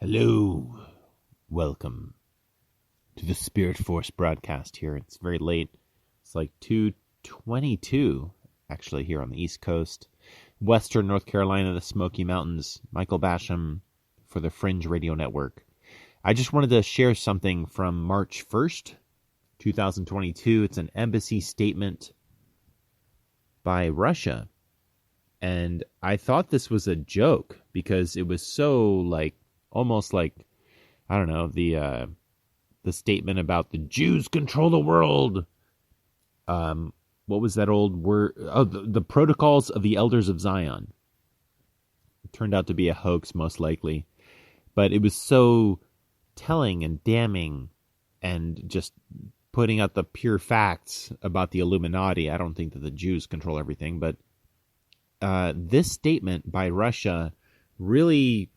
Hello. Welcome to the Spirit Force broadcast here. It's very late. It's like 2:22 actually here on the East Coast. Western North Carolina, the Smoky Mountains. Michael Basham for the Fringe Radio Network. I just wanted to share something from March 1st, 2022. It's an embassy statement by Russia. And I thought this was a joke because it was so almost like, I don't know, the statement about the Jews control the world. What was that old word? Oh, the protocols of the elders of Zion. It turned out to be a hoax, most likely. But it was so telling and damning and just putting out the pure facts about the Illuminati. I don't think that the Jews control everything, but this statement by Russia really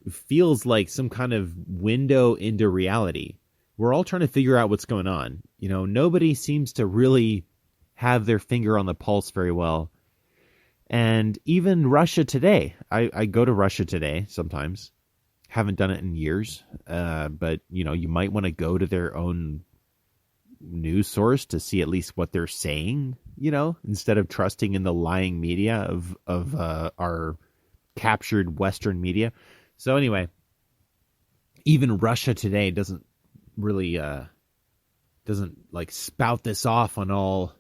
feels like some kind of window into reality. We're all trying to figure out what's going on. You know, nobody seems to really have their finger on the pulse very well. And even Russia Today, I go to Russia Today sometimes. Haven't done it in years. But, you know, you might want to go to their own news source to see at least what they're saying, you know, instead of trusting in the lying media of our captured Western media. So anyway, even Russia Today doesn't really spout this off on all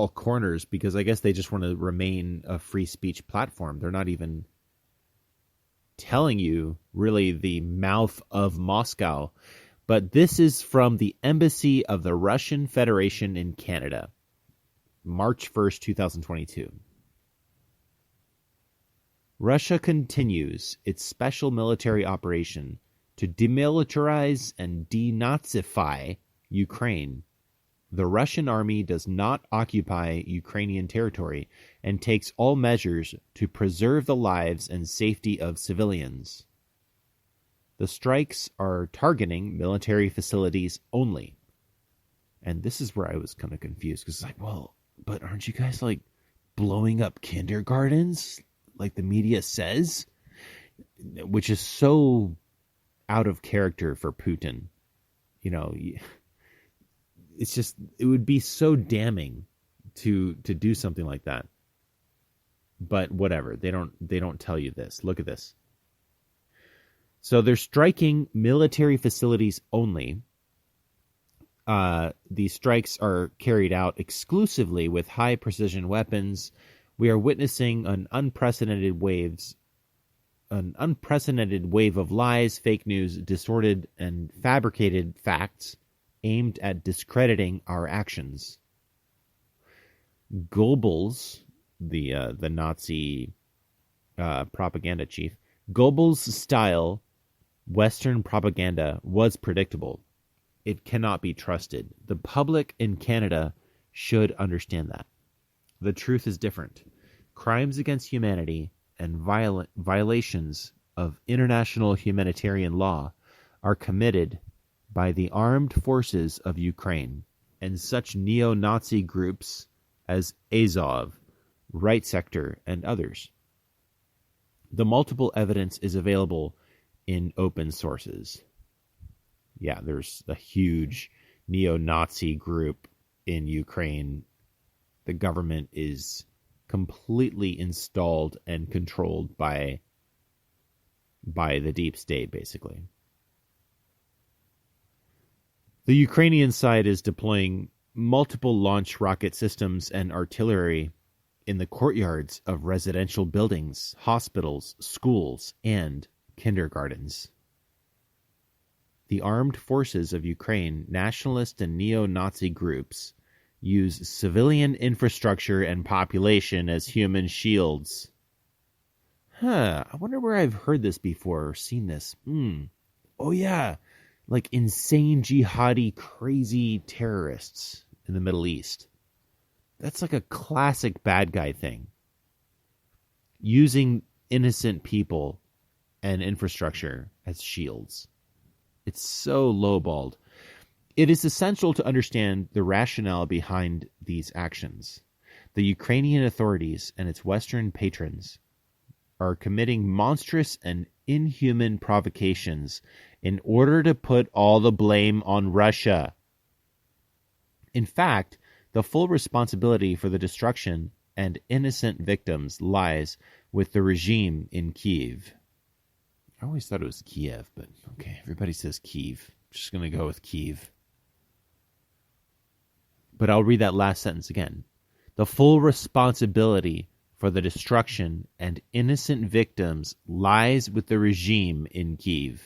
corners because I guess they just want to remain a free speech platform. They're not even telling you really the mouth of Moscow. But this is from the Embassy of the Russian Federation in Canada, March 1st, 2022. Russia continues its special military operation to demilitarize and denazify Ukraine. The Russian army does not occupy Ukrainian territory and takes all measures to preserve the lives and safety of civilians. The strikes are targeting military facilities only. And this is where I was kind of confused because it's like, well, but aren't you guys like blowing up kindergartens like the media says? Which is so out of character for Putin. You know, it's just, it would be so damning to do something like that. But whatever, they don't tell you this. Look at this. So they're striking military facilities only. These strikes are carried out exclusively with high precision weapons. We are witnessing an unprecedented wave of lies, fake news, distorted and fabricated facts aimed at discrediting our actions. Goebbels, the Nazi propaganda chief, Goebbels' style Western propaganda was predictable. It cannot be trusted. The public in Canada should understand that. The truth is different. Crimes against humanity and violations of international humanitarian law are committed by the armed forces of Ukraine and such neo-Nazi groups as Azov, Right Sector, and others. The multiple evidence is available in open sources. Yeah, there's a huge neo-Nazi group in Ukraine. The government is completely installed and controlled by the deep state, basically. The Ukrainian side is deploying multiple launch rocket systems and artillery in the courtyards of residential buildings, hospitals, schools, and kindergartens. The armed forces of Ukraine, nationalist and neo-Nazi groups, use civilian infrastructure and population as human shields. I wonder where I've heard this before or seen this. Oh yeah, like insane jihadi crazy terrorists in the Middle East. That's like a classic bad guy thing. Using innocent people and infrastructure as shields. It's so lowballed. It is essential to understand the rationale behind these actions. The Ukrainian authorities and its Western patrons are committing monstrous and inhuman provocations in order to put all the blame on Russia. In fact, the full responsibility for the destruction and innocent victims lies with the regime in Kyiv. I always thought it was Kiev, but okay, everybody says Kyiv. I'm just going to go with Kyiv. But I'll read that last sentence again. The full responsibility for the destruction and innocent victims lies with the regime in Kyiv.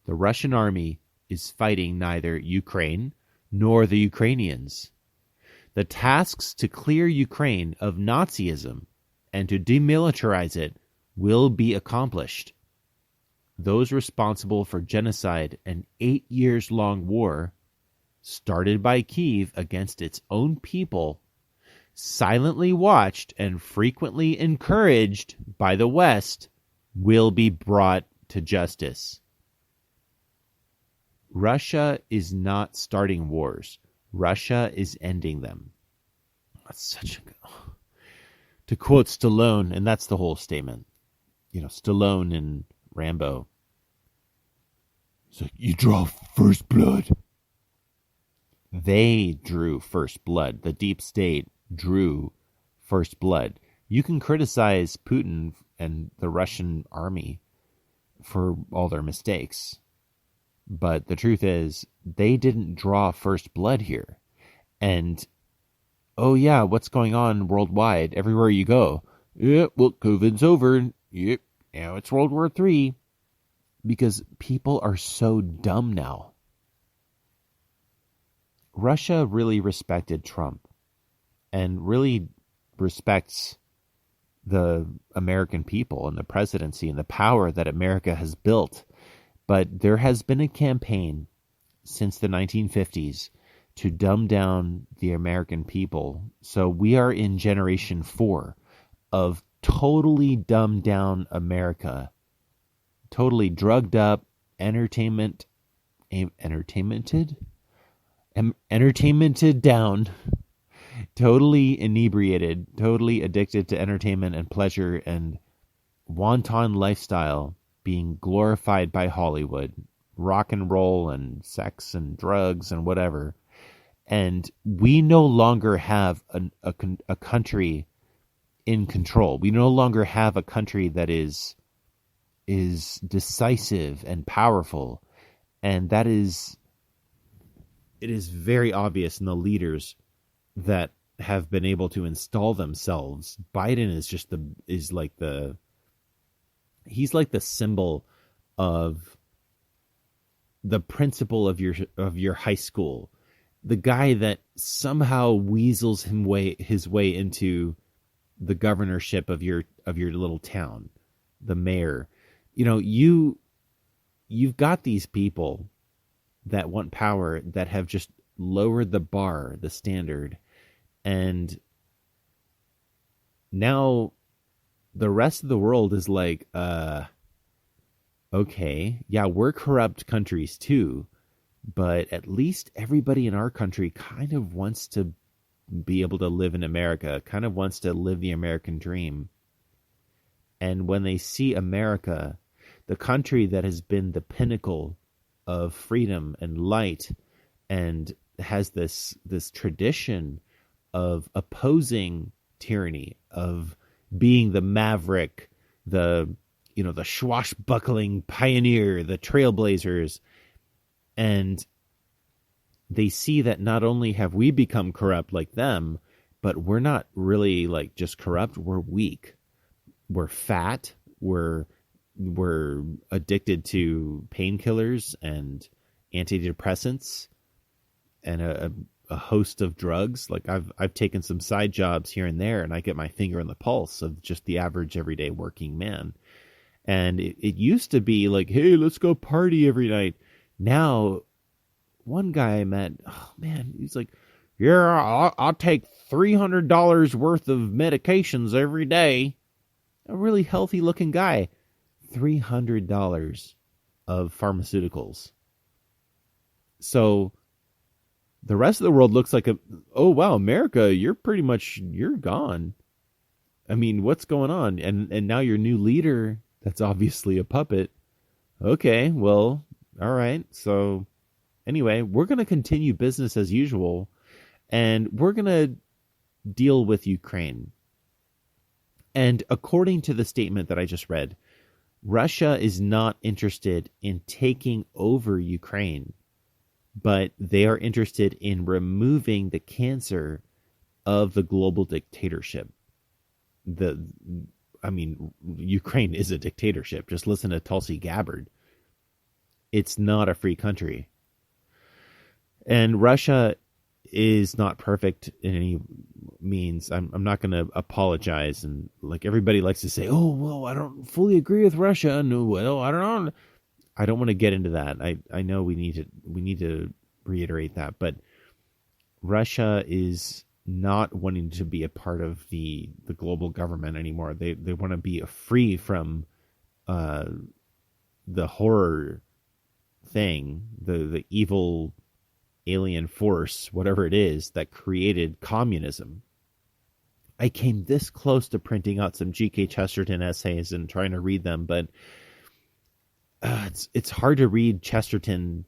The Russian army is fighting neither Ukraine nor the Ukrainians. The tasks to clear Ukraine of Nazism and to demilitarize it will be accomplished. Those responsible for genocide and 8 years-long war, started by Kyiv against its own people, silently watched and frequently encouraged by the West, will be brought to justice. Russia is not starting wars. Russia is ending them. That's such a... To quote Stallone, and that's the whole statement. You know, Stallone and Rambo. It's like, you draw first blood. They drew first blood. The deep state drew first blood. You can criticize Putin and the Russian army for all their mistakes. But the truth is, they didn't draw first blood here. And, oh yeah, what's going on worldwide? Everywhere you go. Yeah, well, COVID's over. Yep, now it's World War III. Because people are so dumb now. Russia really respected Trump. And really respects the American people and the presidency and the power that America has built. But there has been a campaign since the 1950s to dumb down the American people. So we are in generation 4 of totally dumbed down America. Totally drugged up, entertainmented down, totally inebriated, totally addicted to entertainment and pleasure and wanton lifestyle being glorified by Hollywood, rock and roll and sex and drugs and whatever. And we no longer have a country in control. We no longer have a country that is decisive and powerful. And that is, it is very obvious in the leaders that have been able to install themselves. Biden is just he's like the symbol of the principal of your high school, the guy that somehow weasels his way into the governorship of your little town, the mayor. You know, you've got these people that want power that have just lowered the bar, the standard, and now the rest of the world is like, okay, yeah, we're corrupt countries too, but at least everybody in our country kind of wants to be able to live in America, kind of wants to live the American dream. And when they see America, the country that has been the pinnacle of freedom and light and has this tradition of opposing tyranny, of being the maverick, the swashbuckling pioneer, the trailblazers, and they see that not only have we become corrupt like them, but we're not really like just corrupt, we're weak. We're fat, we're addicted to painkillers and antidepressants and a host of drugs. Like I've taken some side jobs here and there, and I get my finger on the pulse of just the average everyday working man. And it used to be like, hey, let's go party every night. Now, one guy I met, oh man, he's like, yeah, I'll take $300 worth of medications every day. A really healthy looking guy. $300 of pharmaceuticals. So the rest of the world looks like oh wow, America, you're gone. I mean, what's going on? And now your new leader, that's obviously a puppet. Okay, well, all right. So anyway, we're going to continue business as usual, and we're going to deal with Ukraine. And according to the statement that I just read, Russia is not interested in taking over Ukraine, but they are interested in removing the cancer of the global dictatorship. Ukraine is a dictatorship. Just listen to Tulsi Gabbard. It's not a free country. And Russia is not perfect in any means. I'm not going to apologize. And like everybody likes to say, oh, well, I don't fully agree with Russia. No, well, I don't know. I don't want to get into that. I know we need to reiterate that. But Russia is not wanting to be a part of the global government anymore. They want to be free from the horror thing, the evil alien force, whatever it is, that created communism. I came this close to printing out some G.K. Chesterton essays and trying to read them, but it's hard to read Chesterton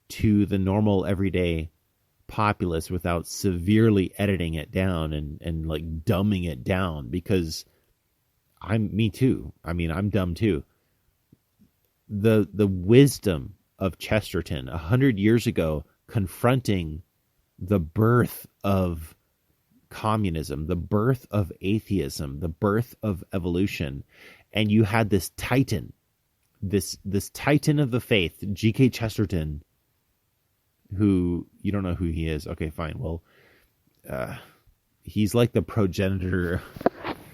to the normal everyday populace without severely editing it down and like dumbing it down, because me too. I mean, I'm dumb too. The wisdom of Chesterton 100 years ago, confronting the birth of communism, the birth of atheism, the birth of evolution, and you had this titan, this titan of the faith, G.K. Chesterton, who you don't know who he is. Okay, fine. Well, he's like the progenitor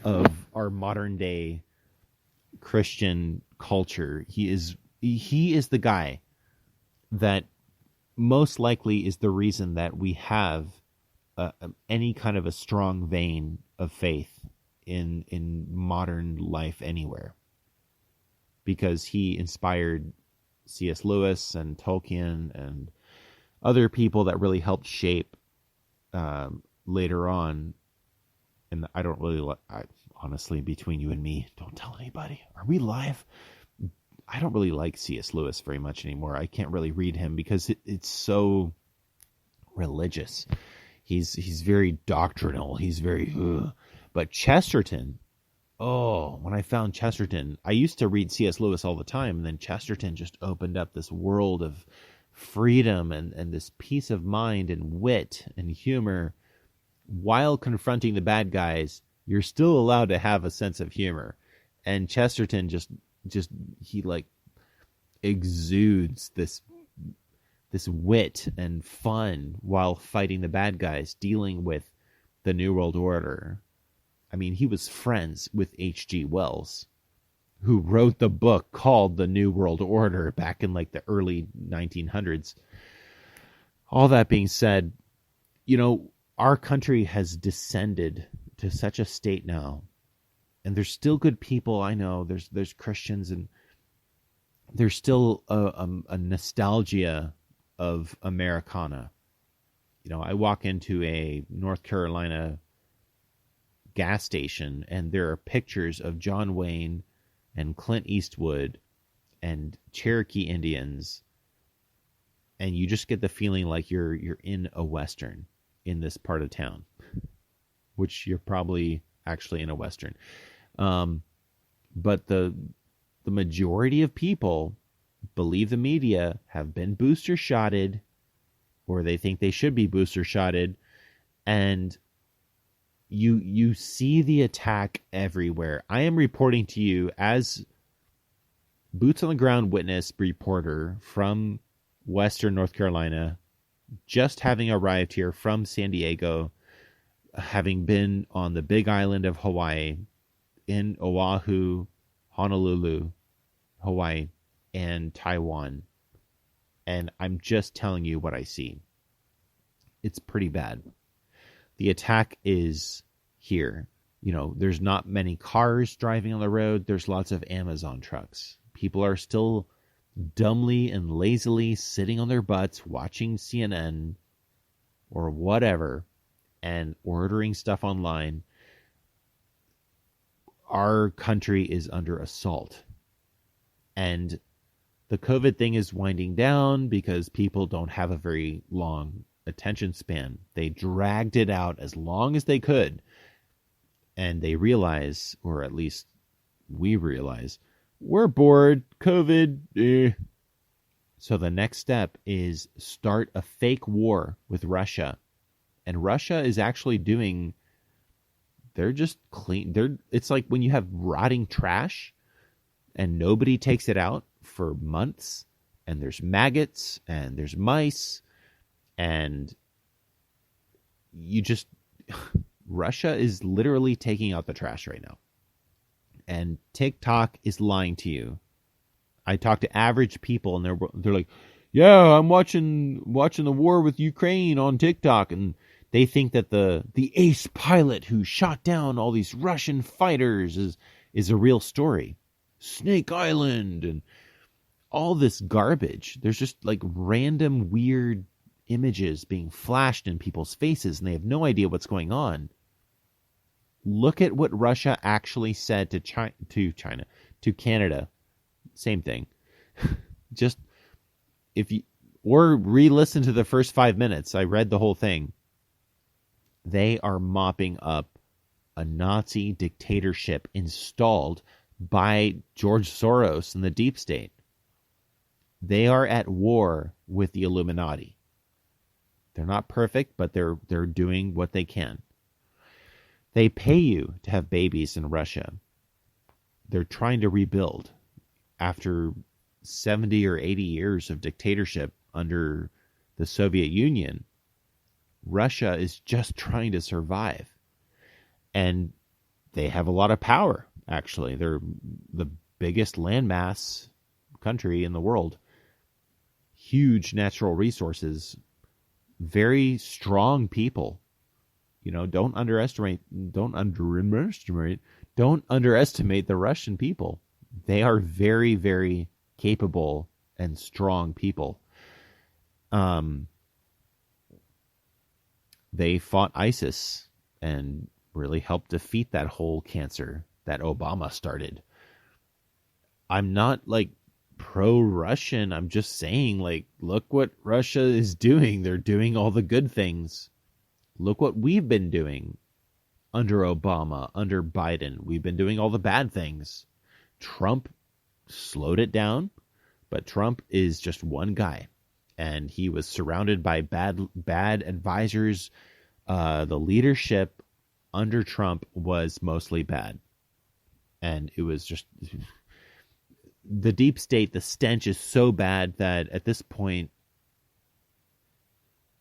of our modern day Christian culture. He is the guy that most likely is the reason that we have any kind of a strong vein of faith in modern life anywhere, because he inspired C.S. Lewis and Tolkien and other people that really helped shape later on. And I don't really honestly, between you and me, don't tell anybody. Are we live? I don't really like C.S. Lewis very much anymore. I can't really read him because it's so religious. He's very doctrinal. He's very But Chesterton, when I found Chesterton, I used to read C.S. Lewis all the time, and then Chesterton just opened up this world of freedom and this peace of mind and wit and humor. While confronting the bad guys, you're still allowed to have a sense of humor. And Chesterton just he like exudes this wit and fun while fighting the bad guys, dealing with the New World Order. I mean, he was friends with H.G. Wells, who wrote the book called The New World Order back in like the early 1900s. All that being said, our country has descended to such a state now, and there's still good people. I know there's Christians, and there's still a nostalgia of Americana. I walk into a North Carolina gas station, and there are pictures of John Wayne and Clint Eastwood and Cherokee Indians, and you just get the feeling like you're in a Western in this part of town, which you're probably actually in a Western. But the majority of people believe the media, have been booster shotted, or they think they should be booster shotted, and you see the attack everywhere. I am reporting to you as boots on the ground witness reporter from Western North Carolina, just having arrived here from San Diego, having been on the Big Island of Hawaii, in Oahu, Honolulu, Hawaii, and Taiwan. And I'm just telling you what I see. It's pretty bad. The attack is here. There's not many cars driving on the road. There's lots of Amazon trucks. People are still dumbly and lazily sitting on their butts watching CNN or whatever and ordering stuff online. our country is under assault. And the COVID thing is winding down because people don't have a very long attention span. They dragged it out as long as they could. And they realize, or at least we realize, we're bored. COVID. So the next step is start a fake war with Russia. And Russia is actually doing, they're just clean. It's like when you have rotting trash and nobody takes it out for months, and there's maggots and there's mice, and Russia is literally taking out the trash right now. And TikTok is lying to you. I talk to average people, and they're like, "Yeah, I'm watching the war with Ukraine on TikTok," and they think that the ace pilot who shot down all these Russian fighters is a real story. Snake Island and all this garbage. There's just like random weird images being flashed in people's faces, and they have no idea what's going on. Look at what Russia actually said to Canada. Same thing. Just or re-listen to the first 5 minutes. I read the whole thing. They are mopping up a Nazi dictatorship installed by George Soros and the deep state. They are at war with the Illuminati. They're not perfect, but they're doing what they can. They pay you to have babies in Russia. They're trying to rebuild after 70 or 80 years of dictatorship under the Soviet Union. Russia is just trying to survive. And they have a lot of power, actually. They're the biggest landmass country in the world. Huge natural resources. Very strong people. Don't underestimate the Russian people. They are very, very capable and strong people. They fought ISIS and really helped defeat that whole cancer that Obama started. I'm not pro-Russian. I'm just saying, look what Russia is doing. They're doing all the good things. Look what we've been doing under Obama, under Biden. We've been doing all the bad things. Trump slowed it down, but Trump is just one guy, and he was surrounded by bad advisors. The leadership under Trump was mostly bad, and it was just the deep state. The stench is so bad that at this point,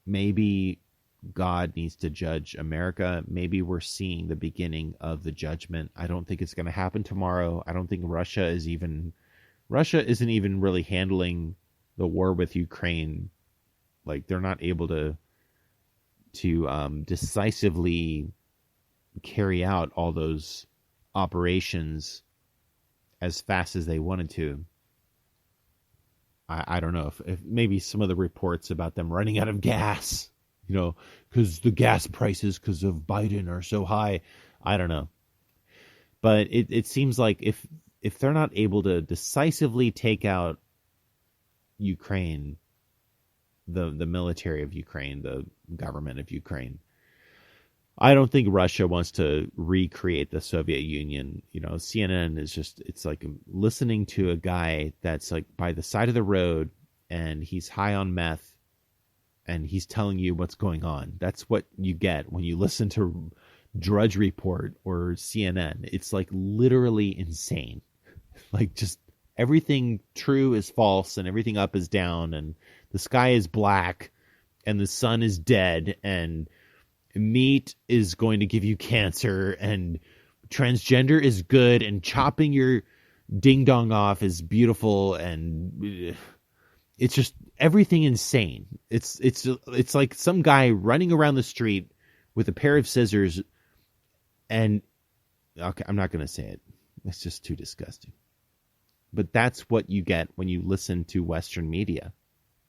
maybe God needs to judge America. Maybe we're seeing the beginning of the judgment. I don't think it's going to happen tomorrow. I don't think Russia isn't even really handling the war with Ukraine. They're not able to decisively carry out all those operations as fast as they wanted to. I don't know if maybe some of the reports about them running out of gas, because the gas prices because of Biden are so high. I don't know. But it seems like if they're not able to decisively take out Ukraine, the military of Ukraine, the government of Ukraine, I don't think Russia wants to recreate the Soviet Union. CNN is it's like listening to a guy that's by the side of the road, and he's high on meth, and he's telling you what's going on. That's what you get when you listen to Drudge Report or CNN. It's literally insane. Just everything true is false, and everything up is down, and the sky is black, and the sun is dead, and meat is going to give you cancer, and transgender is good, and chopping your ding dong off is beautiful, and it's just everything insane. It's like some guy running around the street with a pair of scissors, and okay, I'm not going to say it. It's just too disgusting. But that's what you get when you listen to Western media.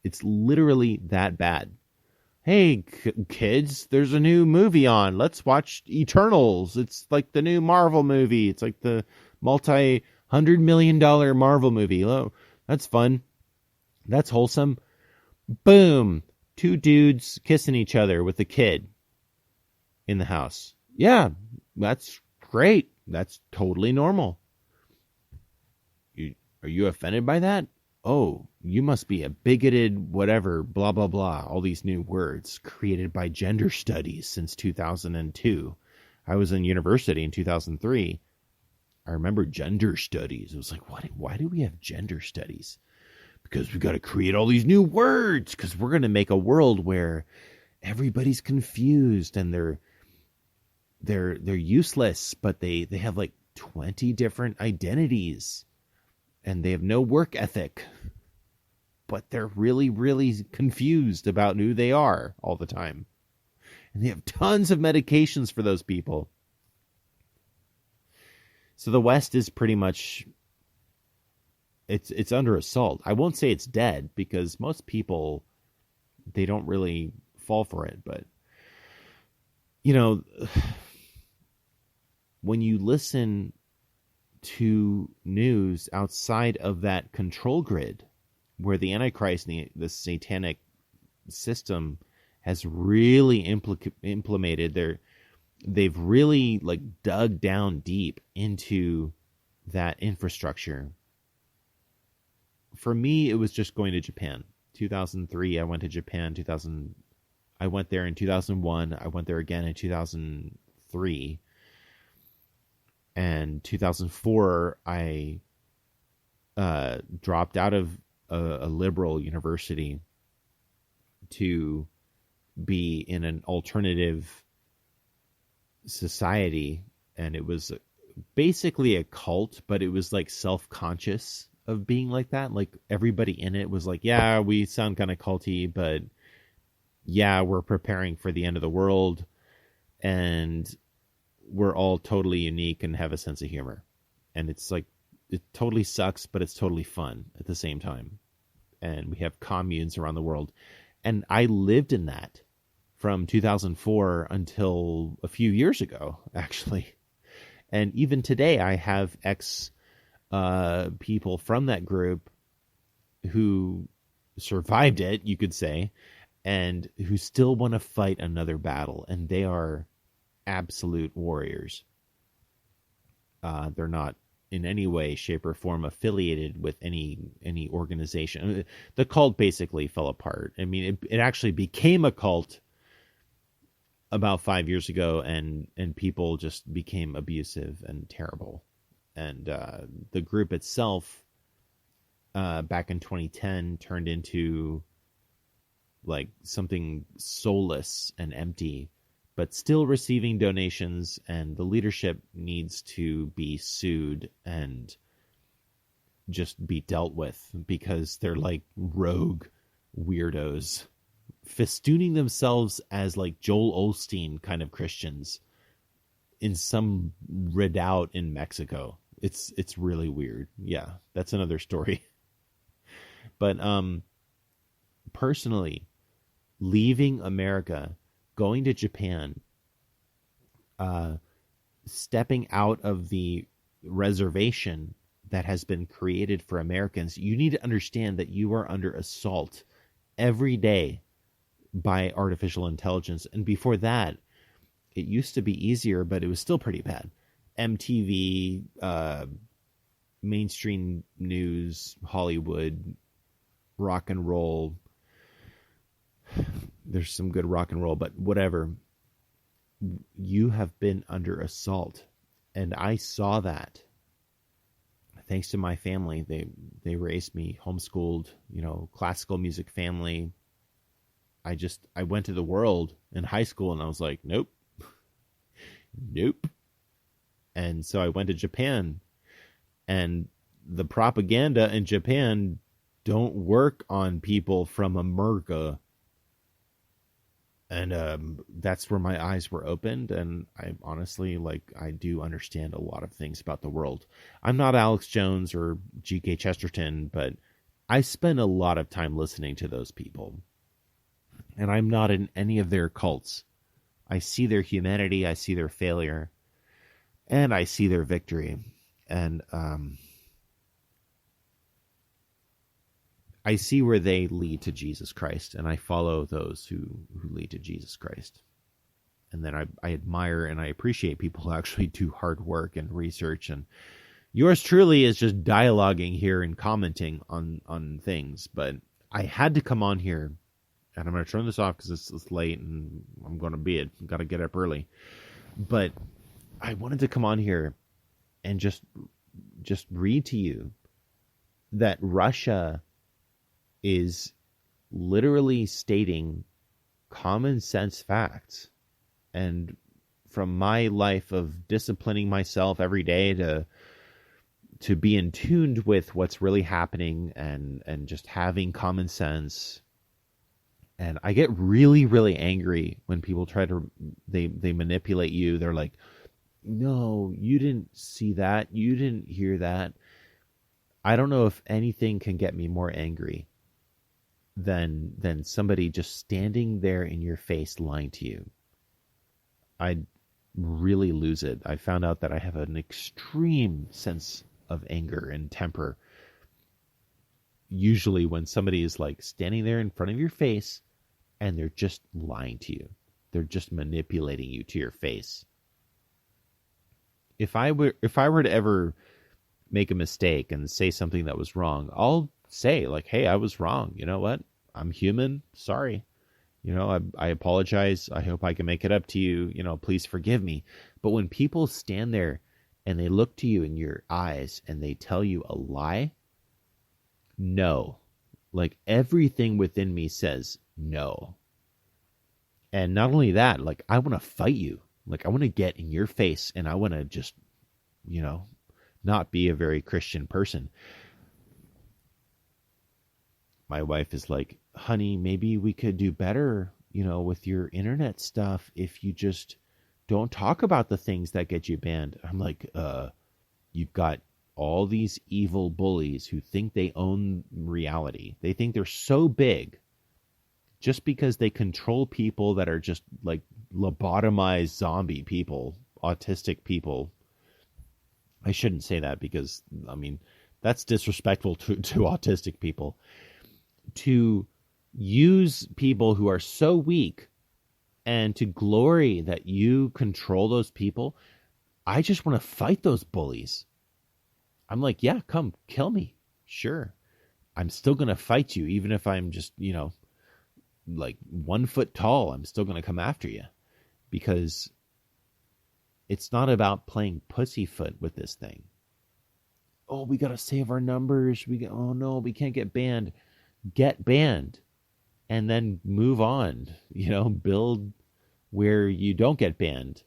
It's literally that bad. Hey, kids, there's a new movie on. Let's watch Eternals. It's like the new Marvel movie. It's like the multi-$100 million Marvel movie. Oh, that's fun. That's wholesome. Boom. Two dudes kissing each other with a kid in the house. Yeah, that's great. That's totally normal. Are you offended by that? Oh, you must be a bigoted whatever, blah, blah, blah. All these new words created by gender studies since 2002. I was in university in 2003. I remember gender studies. It was like, what? Why do we have gender studies? Because we got to create all these new words because we're going to make a world where everybody's confused and they're useless, but they have like 20 different identities. And they have no work ethic, but they're really, really confused about who they are all the time. And they have tons of medications for those people. So the West is pretty much, it's under assault. I won't say it's dead because most people, they don't really fall for it. But, you know, when you listen to news outside of that control grid where the Antichrist and the satanic system has really implemented they've really like dug down deep into that infrastructure. For me, it was just going to Japan. 2003, I went to Japan. I went there in 2001. I went there again in 2003. And 2004, I dropped out of a liberal university to be in an alternative society. And it was basically a cult, but it was like self-conscious of being like that. Like everybody in it was like, yeah, we sound kind of culty, but yeah, we're preparing for the end of the world. And we're all totally unique and have a sense of humor. And it's like, it totally sucks, but it's totally fun at the same time. And we have communes around the world. And I lived in that from 2004 until a few years ago, actually. And even today, I have people from that group who survived it, you could say, and who still want to fight another battle. And they are absolute warriors. They're not in any way, shape, or form affiliated with any organization. The cult basically fell apart. I mean, it actually became a cult about 5 years ago, and people just became abusive and terrible. And the group itself, back in 2010, turned into like something soulless and empty, but still receiving donations, and the leadership needs to be sued and just be dealt with because they're like rogue weirdos festooning themselves as like Joel Osteen kind of Christians in some redoubt in Mexico. It's really weird. Yeah, that's another story. But personally, leaving America, going to Japan, stepping out of the reservation that has been created for Americans, you need to understand that you are under assault every day by artificial intelligence. And before that, it used to be easier, but it was still pretty bad. MTV, mainstream news, Hollywood, rock and roll. There's some good rock and roll, but whatever. You have been under assault. And I saw that. Thanks to my family. They raised me, homeschooled, classical music family. I went to the world in high school and I was like, nope. Nope. And so I went to Japan, and the propaganda in Japan don't work on people from America. And that's where my eyes were opened, and I honestly, I do understand a lot of things about the world. I'm not Alex Jones or G.K. Chesterton, but I spend a lot of time listening to those people. And I'm not in any of their cults. I see their humanity, I see their failure, and I see their victory. And I see where they lead to Jesus Christ, and I follow those who lead to Jesus Christ. And then I admire and I appreciate people who actually do hard work and research. And yours truly is just dialoguing here and commenting on things. But I had to come on here, and I'm going to turn this off because it's late and I'm going to be it. I've got to get up early. But I wanted to come on here and just read to you that Russia is literally stating common sense facts. And from my life of disciplining myself every day to be in tune with what's really happening and just having common sense. And I get really, really angry when people try to, they manipulate you. They're like, no, you didn't see that. You didn't hear that. I don't know if anything can get me more angry than somebody just standing there in your face lying to you. I'd really lose it. I found out that I have an extreme sense of anger and temper. Usually when somebody is like standing there in front of your face and they're just lying to you. They're just manipulating you to your face. If I were to ever make a mistake and say something that was wrong, I'll say like, hey, I was wrong. You know what? I'm human. Sorry. You know, I apologize. I hope I can make it up to you. You know, please forgive me. But when people stand there and they look to you in your eyes and they tell you a lie, no. Like everything within me says no. And not only that, like I want to fight you. Like I want to get in your face and I want to just, you know, not be a very Christian person. My wife is like, honey, maybe we could do better, you know, with your internet stuff if you just don't talk about the things that get you banned. I'm like, you've got all these evil bullies who think they own reality. They think they're so big just because they control people that are just like lobotomized zombie people, autistic people. I shouldn't say that because, I mean, that's disrespectful to autistic people. To use people who are so weak and to glory that you control those people, I just want to fight those bullies. I'm like, yeah, come kill me. Sure. I'm still going to fight you, even if I'm just, you know, like 1 foot tall. I'm still going to come after you because it's not about playing pussyfoot with this thing. Oh, we got to save our numbers. Oh no, we can't get banned. Get banned and then move on, you know, build where you don't get banned.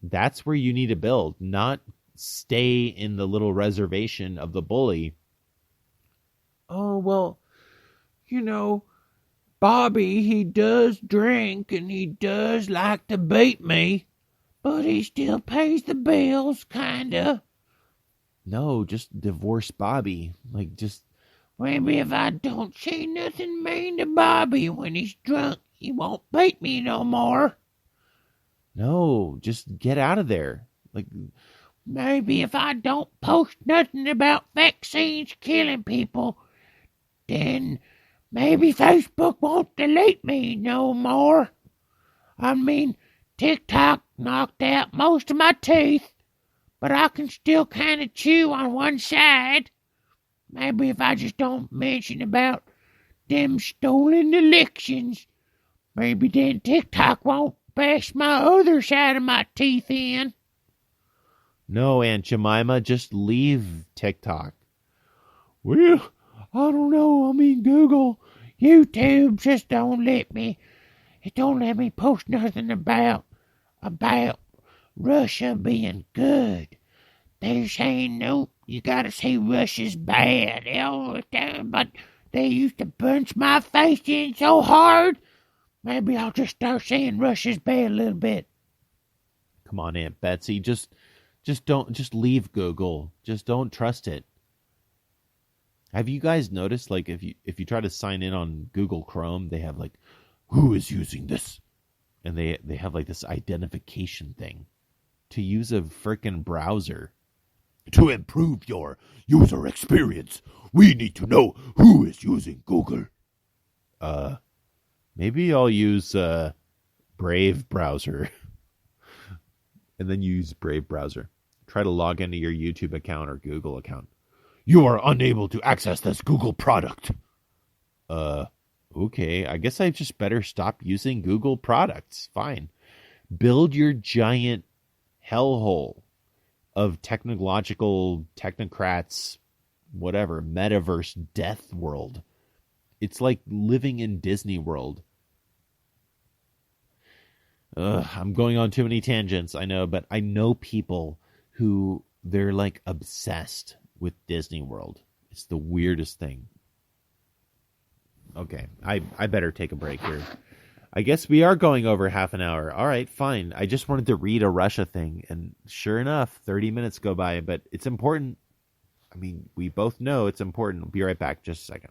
That's where you need to build, not stay in the little reservation of the bully. Oh, well, you know, Bobby, he does drink and he does like to beat me, but he still pays the bills, kinda. No, just divorce Bobby. Like, just maybe if I don't say nothing mean to Bobby when he's drunk, he won't beat me no more. No, just get out of there. Like, maybe if I don't post nothing about vaccines killing people, then maybe Facebook won't delete me no more. I mean, TikTok knocked out most of my teeth, but I can still kind of chew on one side. Maybe if I just don't mention about them stolen elections, maybe then TikTok won't bash my other side of my teeth in. No, Aunt Jemima, just leave TikTok. Well, I don't know. I mean, Google, YouTube just don't let me. It don't let me post nothing about Russia being good. They're saying, nope, you gotta say Russia's bad. But they used to punch my face in so hard. Maybe I'll just start saying Russia's bad a little bit. Come on, Aunt Betsy, just leave Google. Just don't trust it. Have you guys noticed, like, if you try to sign in on Google Chrome, they have like, who is using this? And they have like this identification thing to use a frickin' browser. To improve your user experience, we need to know who is using Google. Maybe I'll use Brave browser. And then you use Brave browser. Try to log into your YouTube account or Google account. You are unable to access this Google product. Okay, I guess I just better stop using Google products. Fine. Build your giant hellhole of technological technocrats, whatever, metaverse death world. It's like living in Disney World. I'm going on too many tangents, I know, but I know people who they're like obsessed with Disney World. It's the weirdest thing. Okay, I better take a break here. I guess we are going over half an hour. All right, fine. I just wanted to read a Russia thing, and sure enough, 30 minutes go by, but it's important. I mean, we both know it's important. I'll be right back just a second.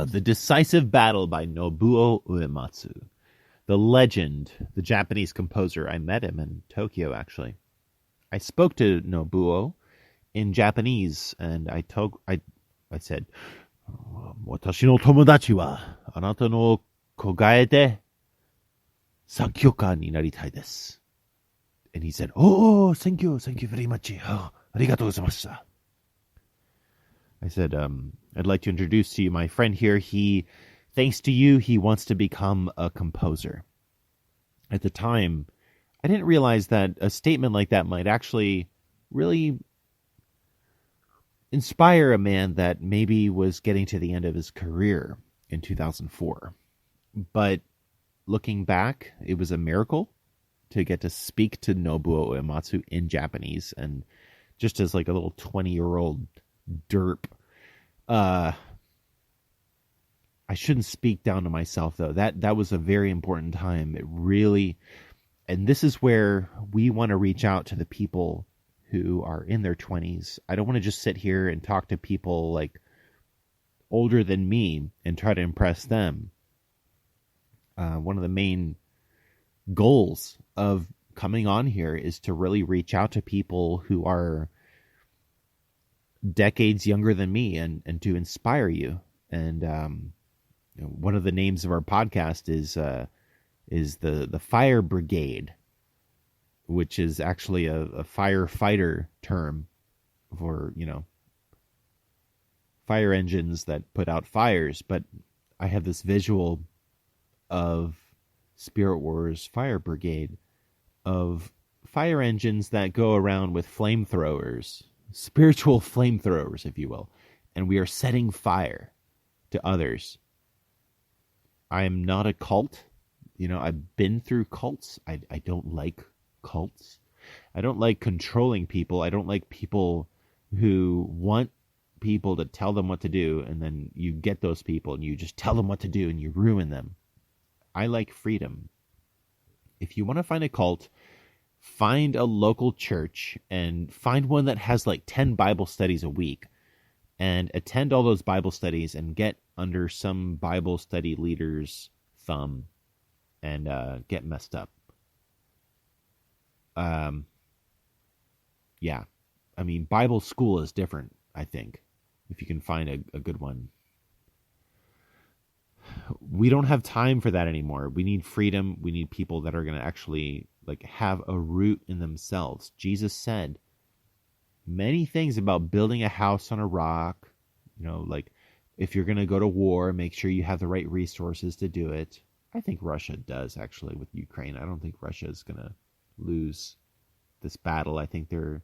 The Decisive Battle by Nobuo Uematsu. The legend, the Japanese composer. I met him in Tokyo, actually. I spoke to Nobuo in Japanese, and I said, "Watashi no tomodachi wa anata no kogae de sankyoka ni naritai desu." And he said, "Oh, thank you very much. Oh, arigatou gozaimashita." I said, I'd like to introduce to you my friend here. Thanks to you, he wants to become a composer. At the time, I didn't realize that a statement like that might actually really inspire a man that maybe was getting to the end of his career in 2004. But looking back, it was a miracle to get to speak to Nobuo Uematsu in Japanese, and just as like a little 20-year-old derp. I shouldn't speak down to myself, though. That was a very important time. It really, and this is where we want to reach out to the people who are in their 20s. I don't want to just sit here and talk to people like older than me and try to impress them. One of the main goals of coming on here is to really reach out to people who are decades younger than me and to inspire you. And one of the names of our podcast is the Fire Brigade, which is actually a firefighter term for, fire engines that put out fires. But I have this visual of Spirit Wars Fire Brigade of fire engines that go around with flamethrowers, spiritual flamethrowers, if you will, and we are setting fire to others. I am not a cult. I've been through cults. I don't like cults. I don't like controlling people. I don't like people who want people to tell them what to do, and then you get those people and you just tell them what to do and you ruin them. I like freedom. If you want to find a cult, find a local church and find one that has like 10 Bible studies a week, and attend all those Bible studies and get under some Bible study leader's thumb and get messed up. Yeah. I mean, Bible school is different, I think, if you can find a good one. We don't have time for that anymore. We need freedom. We need people that are going to actually like have a root in themselves. Jesus said many things about building a house on a rock. Like if you're going to go to war, make sure you have the right resources to do it. I think Russia does, actually, with Ukraine. I don't think Russia is going to lose this battle. I think they're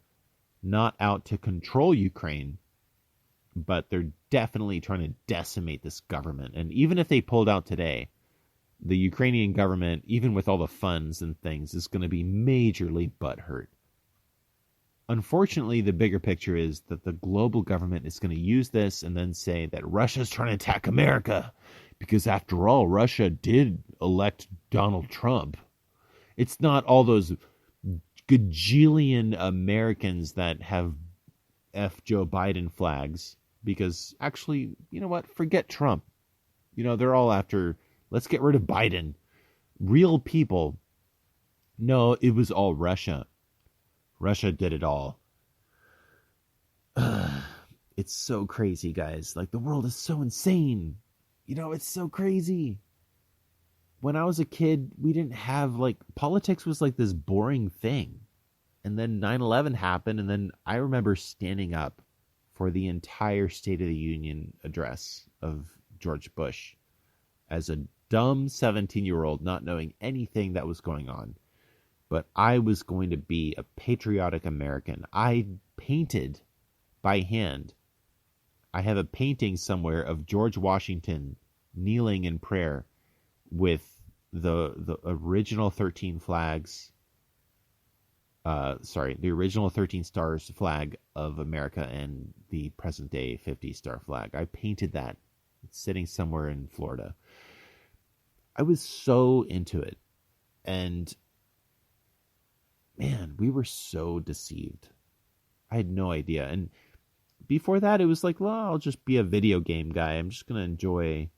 not out to control Ukraine, but they're definitely trying to decimate this government. And even if they pulled out today, the Ukrainian government, even with all the funds and things, is going to be majorly butthurt. Unfortunately, the bigger picture is that the global government is going to use this and then say that Russia's trying to attack America because, after all, Russia did elect Donald Trump. It's not all those gajillion Americans that have F Joe Biden flags, because actually, you know what? Forget Trump. They're all after, let's get rid of Biden. Real people. No, it was all Russia. Russia did it all. It's so crazy, guys. Like, the world is so insane. It's so crazy. When I was a kid, we didn't have, politics was like this boring thing. And then 9/11 happened, and then I remember standing up for the entire State of the Union address of George Bush as a dumb 17-year-old, not knowing anything that was going on. But I was going to be a patriotic American. I painted by hand. I have a painting somewhere of George Washington kneeling in prayer with the original 13 flags. The original 13 stars flag of America and the present day 50 star flag. I painted that. It's sitting somewhere in Florida. I was so into it. And man, we were so deceived. I had no idea. And before that, it was like, well, I'll just be a video game guy. I'm just going to enjoy,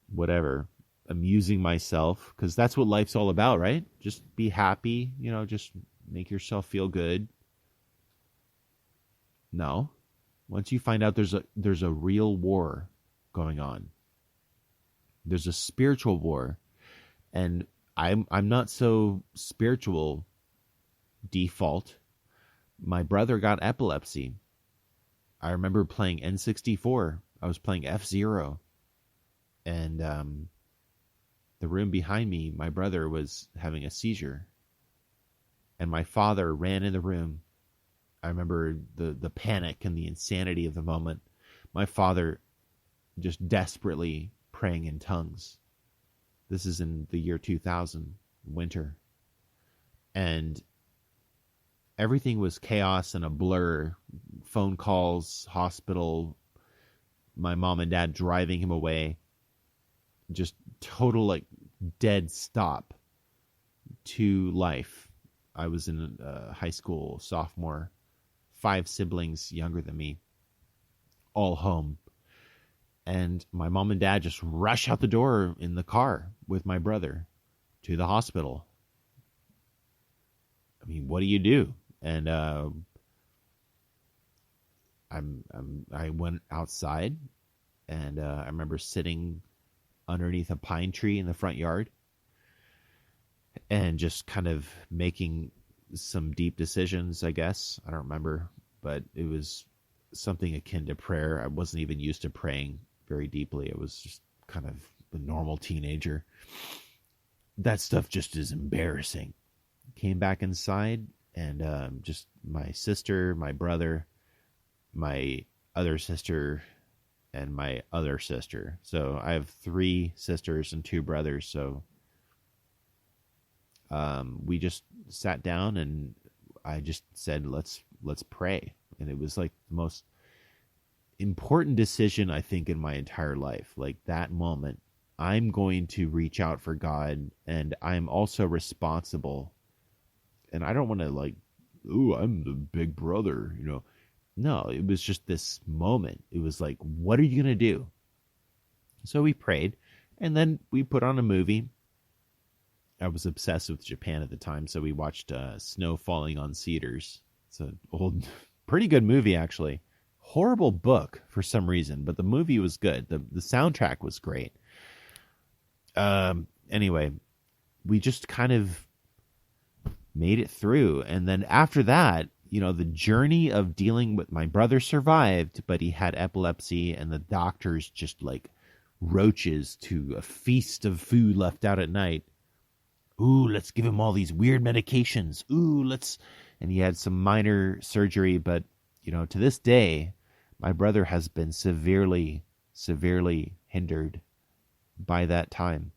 whatever, amusing myself, because that's what life's all about, right? Just be happy, just make yourself feel good. No. Once you find out there's a real war going on. There's a spiritual war. And I'm not so spiritual default. My brother got epilepsy. I remember playing N64. I was playing F-Zero. And the room behind me, my brother was having a seizure. And my father ran in the room. I remember the panic and the insanity of the moment. My father just desperately praying in tongues. This is in the year 2000, winter. And everything was chaos and a blur. Phone calls, hospital, my mom and dad driving him away. Just total, dead stop to life. I was in high school, sophomore, 5 siblings younger than me, all home. And my mom and dad just rush out the door in the car with my brother to the hospital. I mean, what do you do? And I went outside, and I remember sitting underneath a pine tree in the front yard and just kind of making some deep decisions, I guess. I don't remember, but it was something akin to prayer. I wasn't even used to praying very deeply. It was just kind of a normal teenager. That stuff just is embarrassing. came back inside, and just my sister, my brother, my other sister, and my other sister. So I have 3 sisters and 2 brothers. So we just sat down, and I just said, let's pray. And it was like the most important decision, I think, in my entire life. Like that moment, I'm going to reach out for God, and I'm also responsible. And I don't want to like, ooh, I'm the big brother, you know. No, it was just this moment. It was like, what are you going to do? So we prayed, and then we put on a movie. I was obsessed with Japan at the time, so we watched Snow Falling on Cedars. It's an old, pretty good movie, actually. Horrible book for some reason, but the movie was good. The soundtrack was great. Anyway, we just kind of made it through. And then after that, you know, the journey of dealing with my brother survived, but he had epilepsy, and the doctors just like roaches to a feast of food left out at night. Ooh, let's give him all these weird medications. And he had some minor surgery, but you know, to this day, my brother has been severely hindered by that time.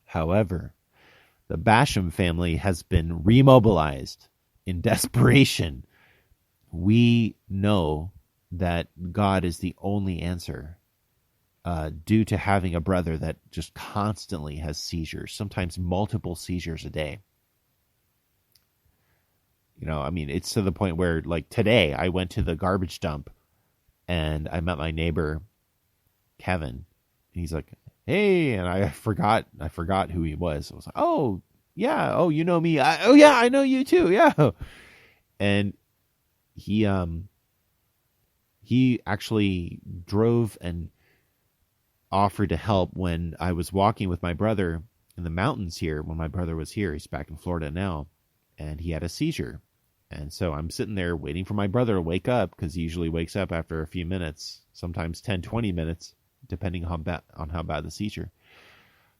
However, the Basham family has been remobilized in desperation. We know that God is the only answer, due to having a brother that just constantly has seizures, sometimes multiple seizures a day. You know, I mean, it's to the point where, like today, I went to the garbage dump and I met my neighbor, Kevin. And he's like, hey, and I forgot who he was. I was like, oh, yeah, oh, you know me. Oh, yeah, I know you too, yeah. And he actually drove and offered to help when I was walking with my brother in the mountains here. When my brother was here, he's back in Florida now, and he had a seizure. And so I'm sitting there waiting for my brother to wake up, because he usually wakes up after a few minutes, sometimes 10, 20 minutes, depending on how bad the seizure.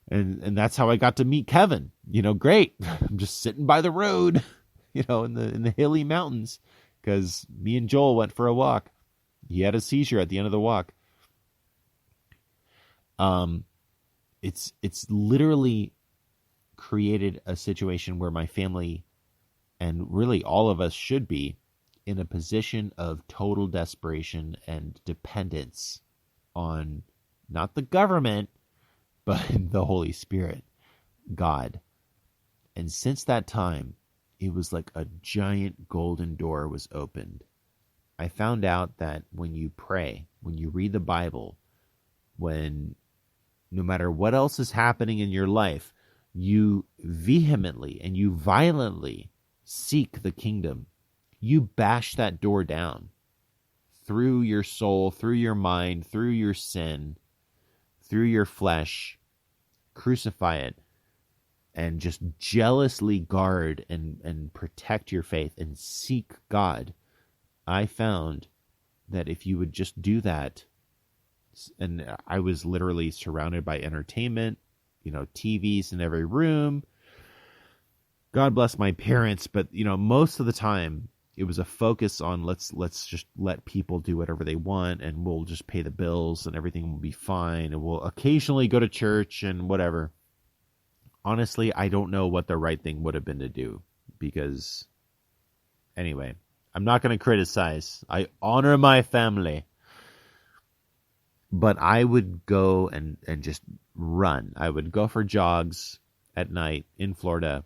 And that's how I got to meet Kevin. You know, great. I'm just sitting by the road, you know, in the hilly mountains, because me and Joel went for a walk. He had a seizure at the end of the walk. It's literally created a situation where my family, and really all of us, should be in a position of total desperation and dependence on not the government, but the Holy Spirit, God. And since that time, it was like a giant golden door was opened. I found out that when you pray, when you read the Bible, when no matter what else is happening in your life, you vehemently and you violently seek the kingdom, you bash that door down through your soul, through your mind, through your sin, through your flesh, crucify it, and just jealously guard and protect your faith and seek God. I found that if you would just do that, and I was literally surrounded by entertainment, you know, TVs in every room. God bless my parents, but you know, most of the time it was a focus on let's just let people do whatever they want, and we'll just pay the bills and everything will be fine, and we'll occasionally go to church and whatever. Honestly, I don't know what the right thing would have been to do, because anyway, I'm not going to criticize. I honor my family. But I would go and just run. I would go for jogs at night in Florida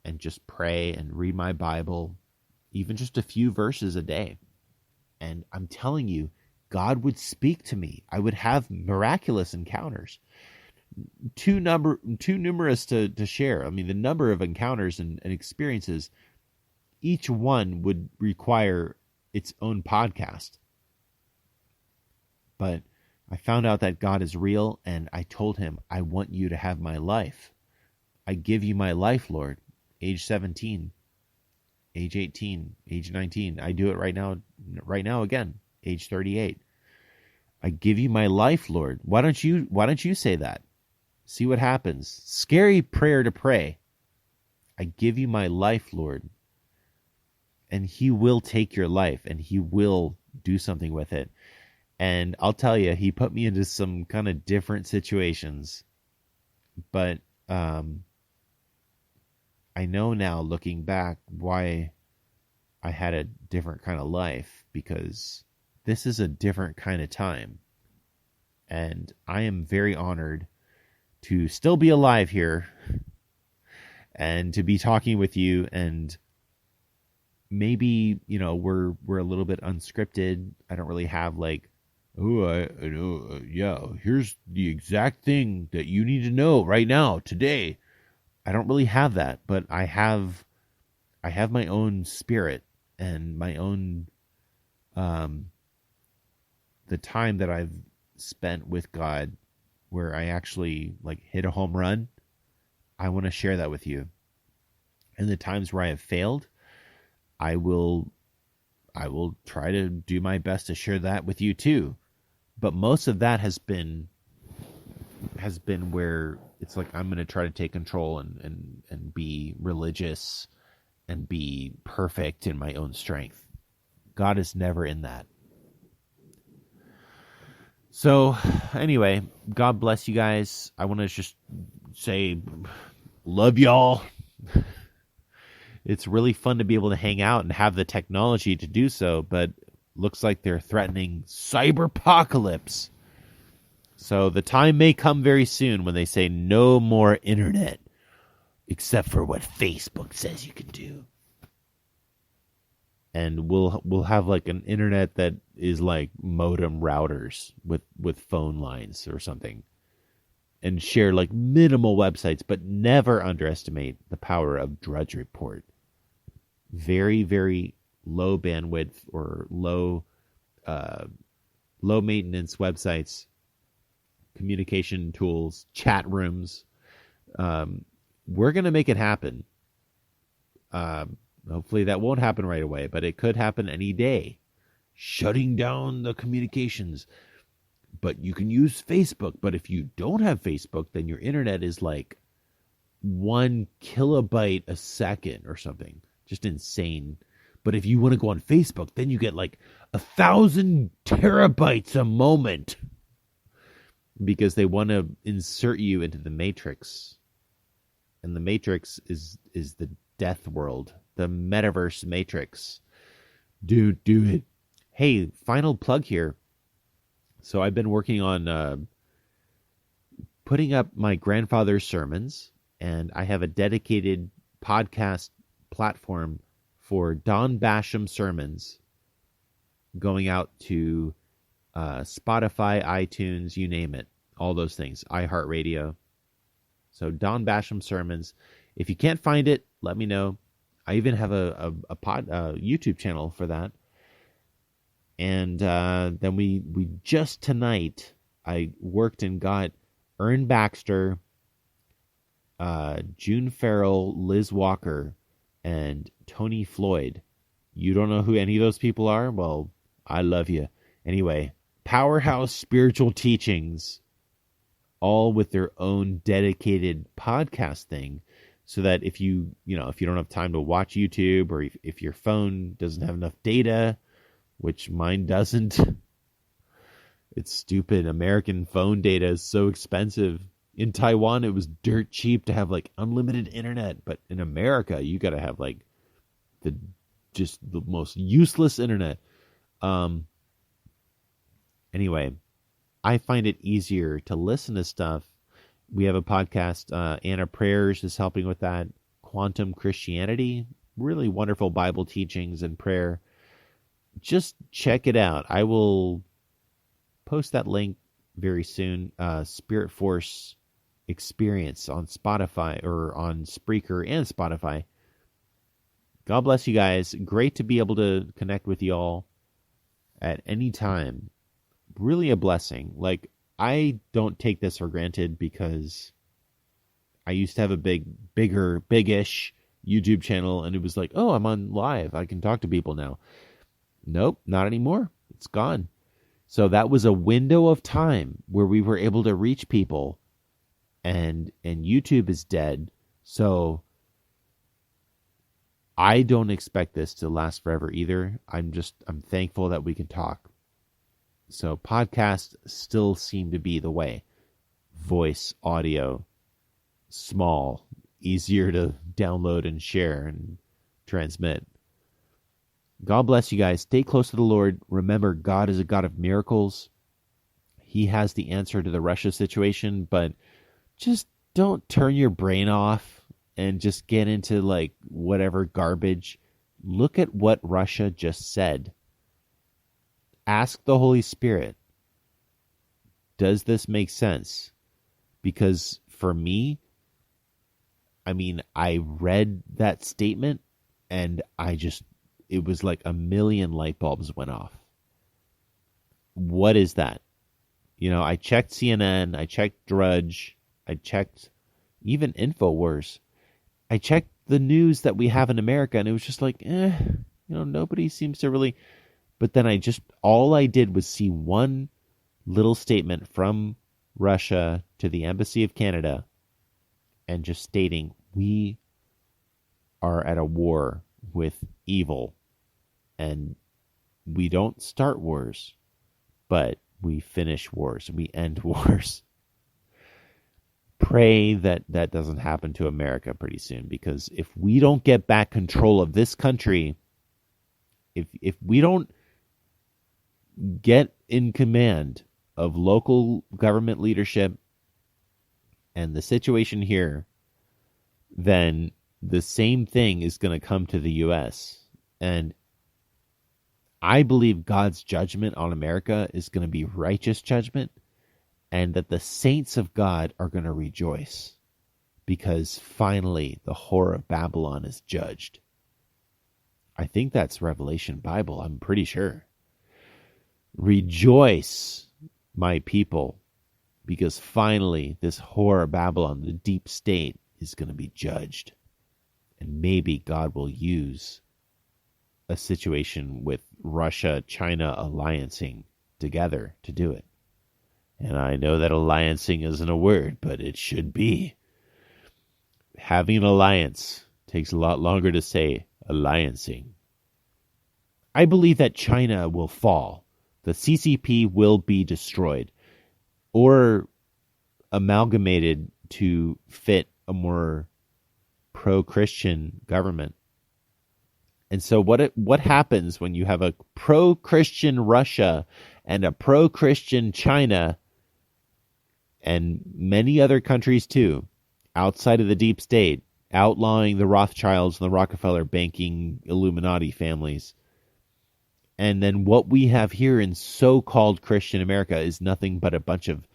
and just pray and read my Bible, even just a few verses a day. And I'm telling you, God would speak to me. I would have miraculous encounters. Too numerous to share. I mean, the number of encounters and experiences, each one would require its own podcast. But I found out that God is real, and I told him, I want you to have my life. I give you my life, Lord. Age 17, age 18, age 19. I do it right now again, age 38. I give you my life, Lord. Why don't you say that? See what happens. Scary prayer to pray. I give you my life, Lord. And he will take your life and he will do something with it. And I'll tell you, he put me into some kind of different situations. But I know now, looking back, why I had a different kind of life, because this is a different kind of time. And I am very honored to still be alive here and to be talking with you. And maybe, we're a little bit unscripted. I don't really have like, here's the exact thing that you need to know right now, today. I don't really have that, but I have my own spirit and my own, the time that I've spent with God where I actually like hit a home run. I want to share that with you. And the times where I have failed, I will try to do my best to share that with you too. But most of that has been where it's like I'm going to try to take control and be religious and be perfect in my own strength. God is never in that. So anyway, God bless you guys. I want to just say, love y'all. It's really fun to be able to hang out and have the technology to do so, but looks like they're threatening cyberpocalypse. So the time may come very soon when they say no more internet, except for what Facebook says you can do. And we'll have like an internet that is like modem routers with phone lines or something. And share like minimal websites, but never underestimate the power of Drudge Report. Very, very low bandwidth or low maintenance websites, communication tools, chat rooms. We're going to make it happen. Hopefully that won't happen right away, but it could happen any day. Shutting down the communications. But you can use Facebook. But if you don't have Facebook, then your internet is like 1 kilobyte a second or something. Just insane. But if you want to go on Facebook, then you get like 1,000 terabytes a moment. Because they want to insert you into the Matrix. And the Matrix is the death world. The metaverse Matrix. Dude, do it. Hey, final plug here. So I've been working on putting up my grandfather's sermons, and I have a dedicated podcast platform for Don Basham sermons going out to Spotify, iTunes, you name it, all those things, iHeartRadio. So Don Basham sermons. If you can't find it, let me know. I even have a YouTube channel for that. And then we just tonight, I worked and got Ern Baxter, June Farrell, Liz Walker, and Tony Floyd. You don't know who any of those people are? Well, I love you. Anyway, Powerhouse Spiritual Teachings, all with their own dedicated podcast thing. So that if you don't have time to watch YouTube, or if your phone doesn't have enough data, which mine doesn't, it's stupid. American phone data is so expensive. In Taiwan, it was dirt cheap to have like unlimited internet, but in America, you got to have like the most useless internet. Anyway, I find it easier to listen to stuff. We have a podcast, Anna Prayers is helping with that. Quantum Christianity, really wonderful Bible teachings and prayer. Just check it out. I will post that link very soon. Spirit Force Experience on Spotify, or on Spreaker and Spotify. God bless you guys. Great to be able to connect with you all at any time. Really a blessing. Like, I don't take this for granted, because I used to have a big-ish YouTube channel, and it was like, oh, I'm on live. I can talk to people now. Nope, not anymore. It's gone. So that was a window of time where we were able to reach people, and YouTube is dead. So I don't expect this to last forever either. I'm thankful that we can talk. So podcasts still seem to be the way. Voice, audio, small, easier to download and share and transmit. God bless you guys. Stay close to the Lord. Remember, God is a God of miracles. He has the answer to the Russia situation, but just don't turn your brain off and just get into like whatever garbage. Look at what Russia just said. Ask the Holy Spirit, does this make sense? Because for me, I mean, I read that statement and it was like a million light bulbs went off. What is that? You know, I checked CNN, I checked Drudge, I checked even InfoWars. I checked the news that we have in America, and it was just like, nobody seems to really. But then all I did was see one little statement from Russia to the Embassy of Canada and just stating, we are at a war with evil, and we don't start wars, but we finish wars, we end wars. Pray that that doesn't happen to America pretty soon, because if we don't get back control of this country, if we don't get in command of local government leadership and the situation here, then the same thing is going to come to the U.S. And I believe God's judgment on America is going to be righteous judgment, and that the saints of God are going to rejoice because finally the whore of Babylon is judged. I think that's Revelation Bible. I'm pretty sure. Rejoice, my people, because finally this whore of Babylon, the deep state, is going to be judged. And maybe God will use a situation with Russia, China alliancing together to do it. And I know that alliancing isn't a word, but it should be. Having an alliance takes a lot longer to say alliancing. I believe that China will fall. The CCP will be destroyed or amalgamated to fit a more pro-Christian government. And so what happens when you have a pro-Christian Russia and a pro-Christian China and many other countries too, outside of the deep state, outlawing the Rothschilds and the Rockefeller banking Illuminati families? And then what we have here in so-called Christian America is nothing but a bunch of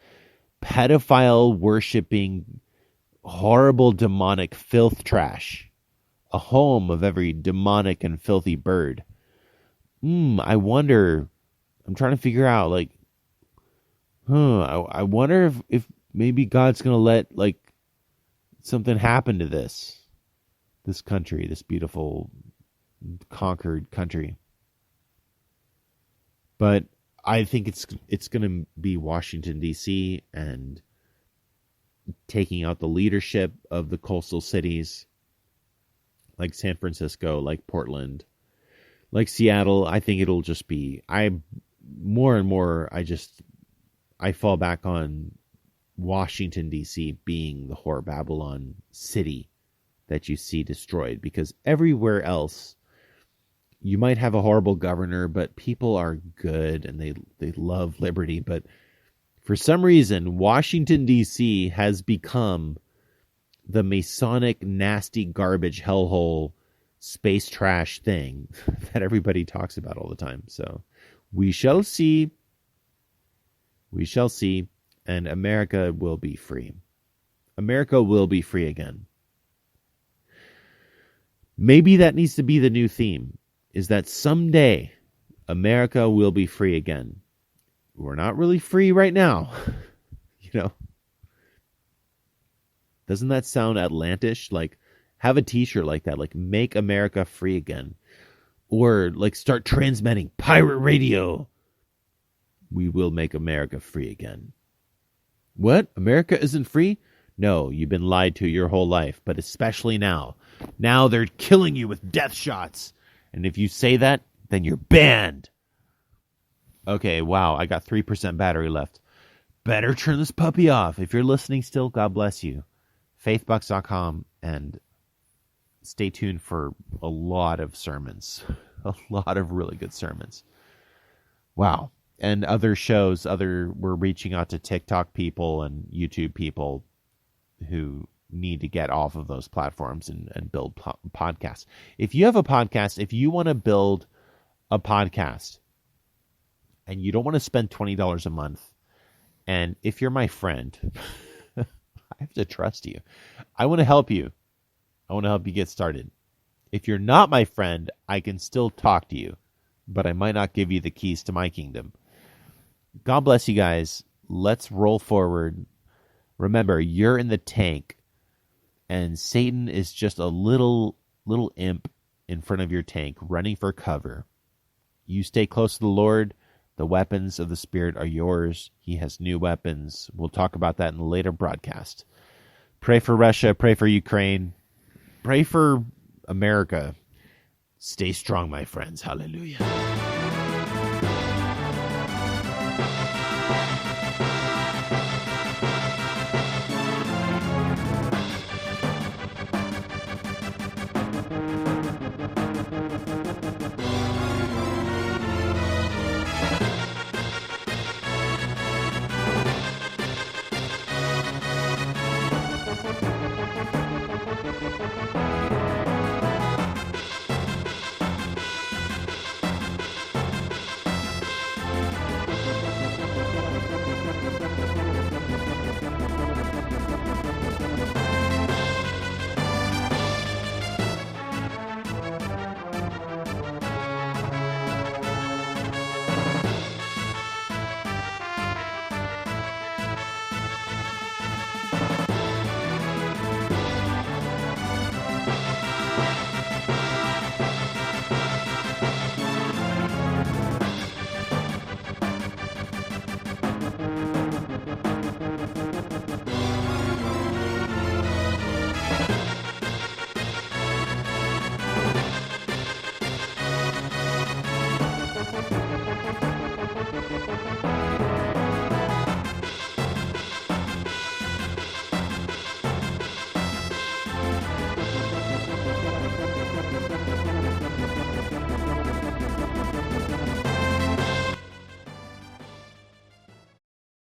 pedophile worshipping, horrible demonic filth trash. A home of every demonic and filthy bird. I wonder, I'm trying to figure out, like, I wonder if maybe God's going to let, like, something happen to this country, this beautiful, conquered country. But I think it's going to be Washington, D.C., and taking out the leadership of the coastal cities like San Francisco, like Portland, like Seattle. I think it'll just be, more and more, I fall back on Washington, D.C. being the whore Babylon city that you see destroyed, because everywhere else, you might have a horrible governor, but people are good and they love liberty. But for some reason, Washington, D.C. has become the Masonic, nasty, garbage, hellhole, space trash thing that everybody talks about all the time. So we shall see. We shall see. And America will be free. America will be free again. Maybe that needs to be the new theme, is that someday America will be free again. We're not really free right now. Doesn't that sound Atlantish? Like, have a t-shirt like that, like, make America free again. Or, like, start transmitting pirate radio. We will make America free again. What? America isn't free? No, you've been lied to your whole life, but especially now. Now they're killing you with death shots. And if you say that, then you're banned. Okay, wow, I got 3% battery left. Better turn this puppy off. If you're listening still, God bless you. faithbucks.com, and stay tuned for a lot of sermons. A lot of really good sermons. Wow. And other shows, we're reaching out to TikTok people and YouTube people who need to get off of those platforms and build podcasts. If you have a podcast, if you want to build a podcast and you don't want to spend $20 a month, and if you're my friend, I have to trust you. I want to help you. I want to help you get started. If you're not my friend, I can still talk to you, but I might not give you the keys to my kingdom. God bless you guys. Let's roll forward. Remember, you're in the tank, and Satan is just a little imp in front of your tank, running for cover. You stay close to the Lord. The weapons of the Spirit are yours. He has new weapons. We'll talk about that in a later broadcast. Pray for Russia. Pray for Ukraine. Pray for America. Stay strong, my friends. Hallelujah.